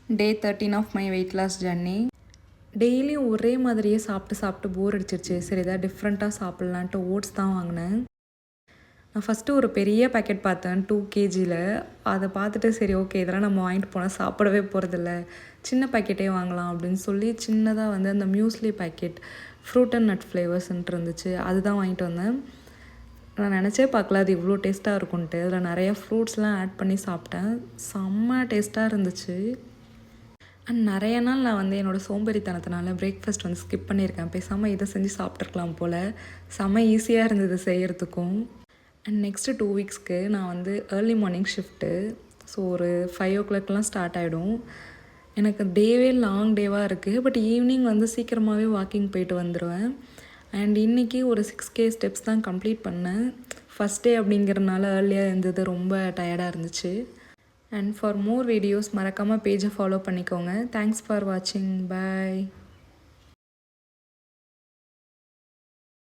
Day 13 of my weight loss journey. டெய்லியும் ஒரே மாதிரியே சாப்பிட்டு சாப்பிட்டு போர் அடிச்சிருச்சு. சரி ஏதாவது டிஃப்ரெண்ட்டாக சாப்பிட்லான்ட்டு ஓட்ஸ் தான் வாங்கினேன். நான் ஃபஸ்ட்டு ஒரு பெரிய பேக்கெட் பார்த்தேன் 2 kgயில். அதை பார்த்துட்டு சரி ஓகே இதெல்லாம் நம்ம வாங்கிட்டு போனால் சாப்பிடவே போகிறதில்ல, சின்ன பேக்கெட்டே வாங்கலாம் அப்படின்னு சொல்லி சின்னதாக வந்து அந்த muesli packet fruit and nut ஃப்ளேவர்ஸ்ன்ட்டு இருந்துச்சு, அதுதான் வாங்கிட்டு வந்தேன். நான் நினச்சே பார்க்கல அது இவ்வளோ டேஸ்ட்டாக இருக்கும்ன்ட்டு. அதில் நிறையா ஃப்ரூட்ஸ்லாம் ஆட் பண்ணி சாப்பிட்டேன். செம்ம டேஸ்ட்டாக இருந்துச்சு. அண்ட் நிறைய நாள் நான் வந்து என்னோடய சோம்பேறித்தனத்தினால பிரேக்ஃபாஸ்ட் வந்து ஸ்கிப் பண்ணியிருக்கேன். பேசாமல் இதை செஞ்சு சாப்பிட்ருக்கலாம் போல். செம்ம ஈஸியாக இருந்தது செய்கிறதுக்கும். அண்ட் நெக்ஸ்ட்டு 2 வீக்ஸ்க்கு நான் வந்து ஏர்லி மார்னிங் ஷிஃப்ட்டு. ஸோ ஒரு 5 o'clockலாம் ஸ்டார்ட் ஆகிடும். எனக்கு டேவே லாங் டேவாக இருக்குது. பட் ஈவினிங் வந்து சீக்கிரமாகவே வாக்கிங் போயிட்டு வந்துடுவேன். அண்ட் இன்றைக்கி ஒரு 6K ஸ்டெப்ஸ் தான் கம்ப்ளீட் பண்ணேன். ஃபஸ்ட் டே அப்படிங்கிறனால ஏர்லியாக இருந்தது, ரொம்ப டயர்டாக இருந்துச்சு. அண்ட் ஃபார் மோர் வீடியோஸ் மறக்காமல் பேஜை ஃபாலோ பண்ணிக்கோங்க. தேங்க்ஸ் ஃபார் வாட்சிங். பாய்.